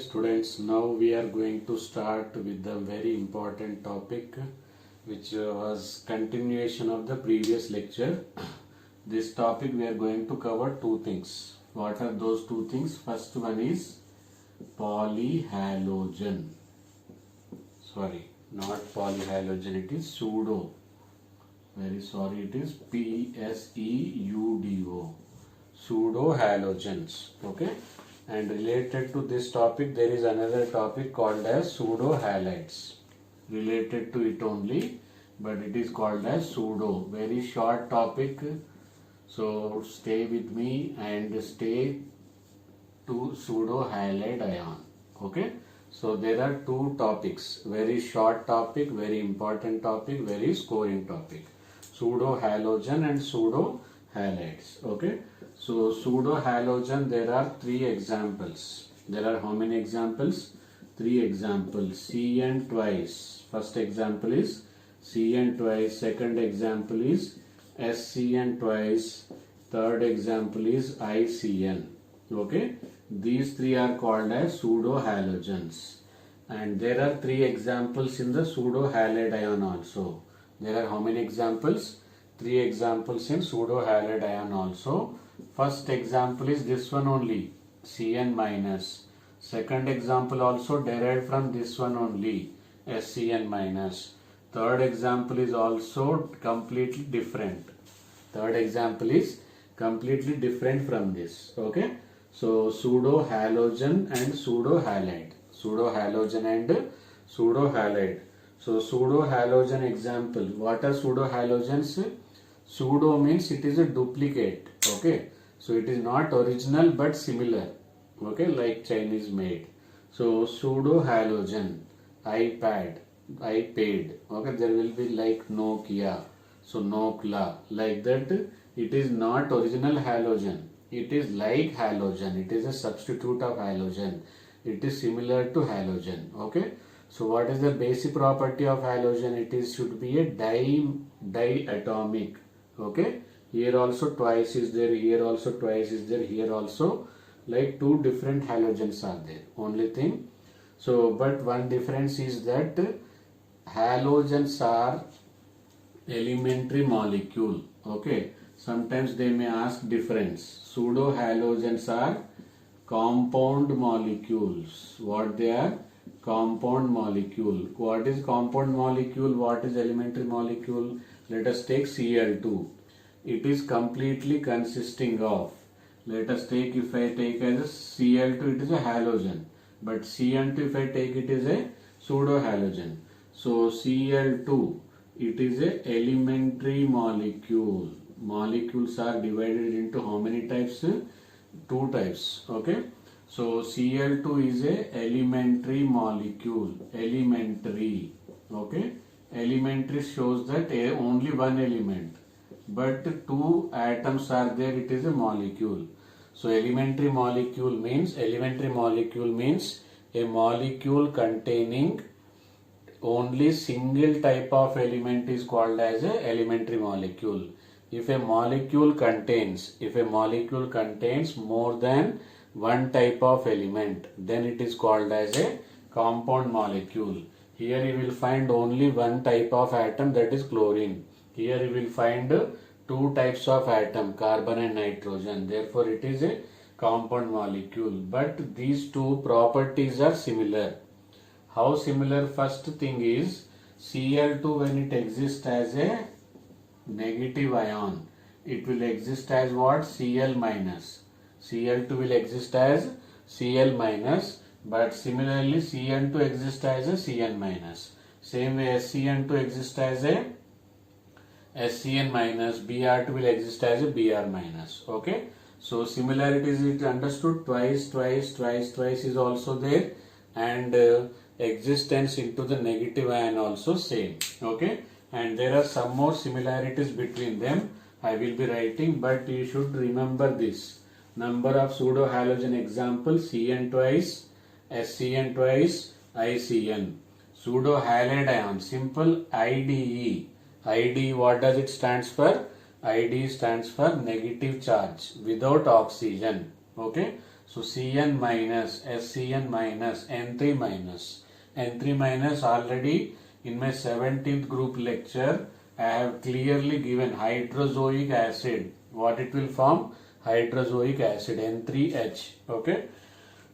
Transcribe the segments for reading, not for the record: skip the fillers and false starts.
students, now we are going to start with the very important topic which was continuation of the previous lecture. This topic we are going to cover two things. What are those two things? First one is polyhalogen. Sorry, not polyhalogen, it is pseudo. Very sorry, it is PSEUDO. Pseudo halogens. Okay. And related to this topic, there is another topic called as pseudo halides. Related to it only, but it is called as pseudo. Very short topic. So stay with me and stay to pseudo halide ion. Okay. So there are two topics. Very short topic, very important topic, very scoring topic. Pseudo halogen and pseudo halides. Okay. So pseudo halogen, there are three examples. There are how many examples? Three examples. CN twice. First example is CN twice. Second example is SCN twice. Third example is ICN. Okay. These three are called as pseudo halogens. And there are three examples in the pseudo halide ion also. There are how many examples? Three examples in pseudo halide ion also. First example is this one only, Cn minus. Second example also derived from this one only, SCN minus. Third example is also completely different. Third example is completely different from this. Okay. So pseudo halogen and pseudo halide. Pseudo halogen and pseudo halide. So pseudo halogen example. What are pseudo halogens? Pseudo means it is a duplicate. Okay. So it is not original but similar. Okay. Like Chinese made. So pseudo halogen, iPad, iPad. Okay. There will be like Nokia. So Nokla. Like that. It is not original halogen. It is like halogen. It is a substitute of halogen. It is similar to halogen. Okay. So what is the basic property of halogen? It is should be a diatomic. Okay. Here also twice is there. Here also twice is there. Here also like two different halogens are there. Only thing. So but one difference is that halogens are elementary molecule. Okay. Sometimes they may ask difference. Pseudo halogens are compound molecules. What they are? Compound molecule. What is compound molecule? What is elementary molecule? Let us take Cl2. It is completely consisting of. Let us take, if I take as a Cl2, it is a halogen. But Cn2, if I take it is a pseudo halogen. So Cl2, it is a elementary molecule. Molecules are divided into how many types? Two types. Okay. So Cl2 is a elementary molecule. Elementary. Okay. Elementary shows that only one element. But two atoms are there. It is a molecule. So elementary molecule means a molecule containing only single type of element is called as a elementary molecule. If a molecule contains more than one type of element, then it is called as a compound molecule. Here you will find only one type of atom, that is chlorine. Here you will find two types of atom, carbon and nitrogen. Therefore it is a compound molecule. But these two properties are similar. How similar? First thing is Cl2, when it exists as a negative ion, it will exist as what? Cl minus. Cl2 will exist as Cl minus, but similarly Cn2 exists as a Cn minus. Same way SCN2 exists as a SCN minus, Br2 will exist as a Br minus. Okay. So similarities is understood. Twice is also there, and existence into the negative ion also same. Okay. And there are some more similarities between them. I will be writing, but you should remember this. Number of pseudo halogen examples: Cn twice, SCN twice, ICN. Pseudo halide ion, simple IDE. IDE, what does it stands for? IDE stands for negative charge without oxygen. Okay. So Cn minus, SCN minus, N3 minus. N3 minus already in my 17th group lecture I have clearly given hydrozoic acid. What it will form? Hydrozoic acid N3H. Okay.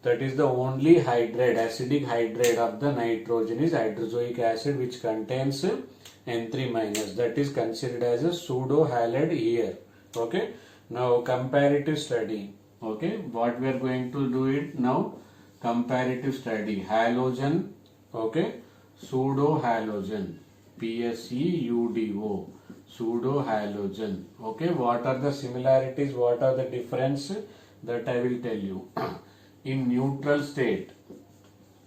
That is the only hydrate, acidic hydrate of the nitrogen is hydrozoic acid which contains N3 minus. That is considered as a pseudo halide here. Okay. Now comparative study. Okay. What we are going to do it now? Comparative study. Halogen. Okay. Pseudo halogen. PSEUDO. Pseudo halogen. Okay. What are the similarities? What are the difference? That I will tell you. In neutral state,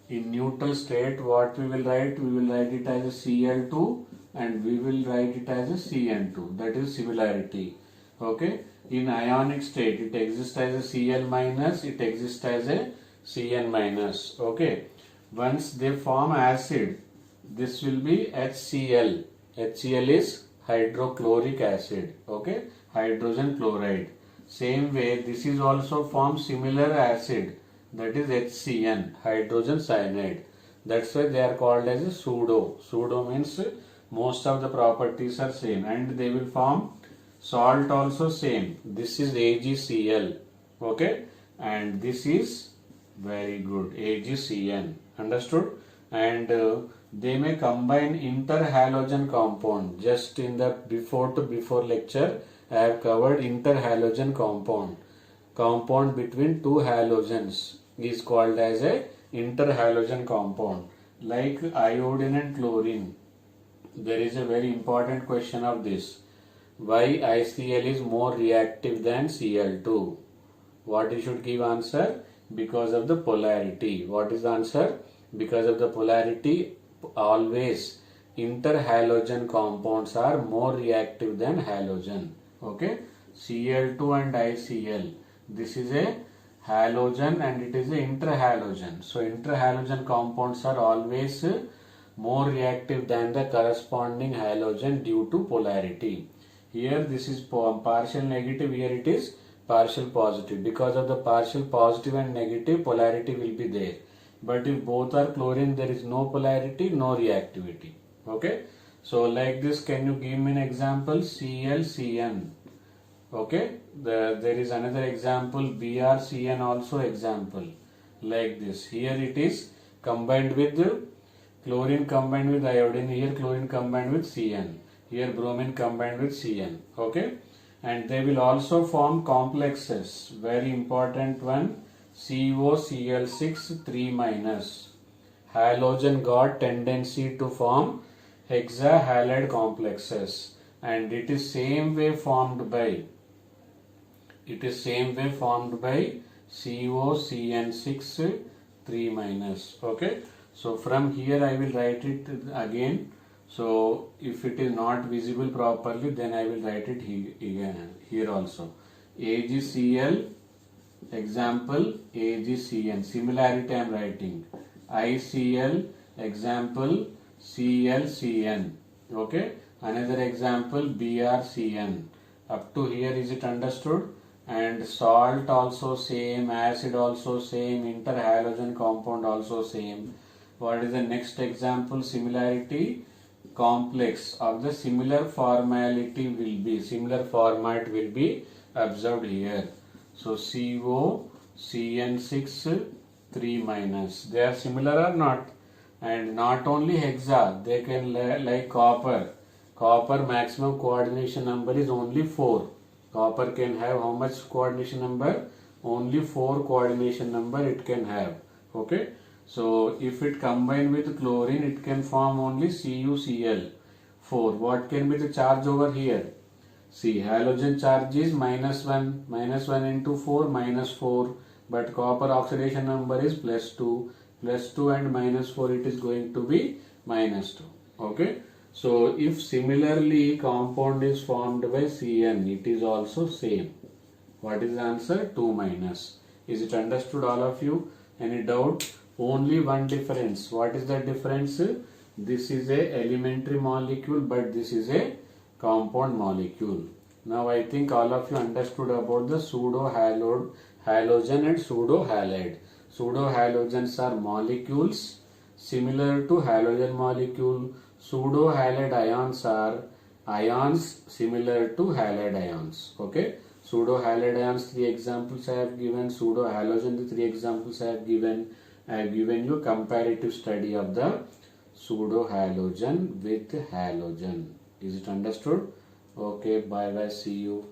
what we will write? We will write it as a Cl2 and we will write it as a Cn2. That is similarity. Okay. In ionic state, it exists as a Cl minus, it exists as a Cn minus. Okay. Once they form acid, this will be HCl. HCl is hydrochloric acid. Okay. Hydrogen chloride. Same way, this is also form similar acid. That is HCN, hydrogen cyanide. That's why they are called as a pseudo. Pseudo means most of the properties are same and they will form salt also same. This is AgCl. Okay. And this is very good AgCN. Understood? And they may combine interhalogen compound. Just in the before lecture I have covered interhalogen compound. Compound between two halogens is called as a interhalogen compound. Like iodine and chlorine. There is a very important question of this. Why ICl is more reactive than Cl2? What you should give answer? Because of the polarity. What is the answer? Because of the polarity, always interhalogen compounds are more reactive than halogen. Okay. Cl2 and ICl. This is a halogen and it is a interhalogen. So interhalogen compounds are always more reactive than the corresponding halogen due to polarity. Here this is partial negative, here it is partial positive. Because of the partial positive and negative, polarity will be there. But if both are chlorine, there is no polarity, no reactivity. Okay. So like this, can you give me an example? ClCN. Okay. There is another example, BrCN also example. Like this. Here it is combined with chlorine combined with iodine. Here chlorine combined with Cn. Here bromine combined with Cn. Okay. And they will also form complexes. Very important one. COCl6 3 minus. Halogen got tendency to form hexahalide complexes. And it is same way formed by COCN6 3 minus. Okay. So from here I will write it again. So if it is not visible properly, then I will write it here also. AgCl, example AgCN. Similarity I am writing. ICl, example ClCN. Okay. Another example BrCN. Up to here, is it understood? And salt also same, acid also same, interhalogen compound also same. What is the next example? Similarity. Complex of the similar format will be observed here. So COCN6 3 minus. They are similar or not? And not only hexa, they can like copper. Copper maximum coordination number is only 4. Copper can have how much coordination number? Only 4 coordination number it can have. Okay. So if it combine with chlorine, it can form only CuCl4. What can be the charge over here? See, halogen charge is -1. -1 into 4, -4. But copper oxidation number is +2. +2 and -4, it is going to be -2. Okay. So if similarly compound is formed by Cn, it is also same. What is the answer? 2 minus. Is it understood, all of you? Any doubt? Only one difference. What is the difference? This is a elementary molecule, but this is a compound molecule. Now I think all of you understood about the pseudo halogen and pseudo halide. Pseudo halogens are molecules similar to halogen molecule. Pseudo halide ions are ions similar to halide ions. Okay. Pseudo halide ions, 3 examples I have given. Pseudo halogen, the 3 examples I have given. I have given you comparative study of the pseudo halogen with halogen. Is it understood? Okay, bye bye, see you.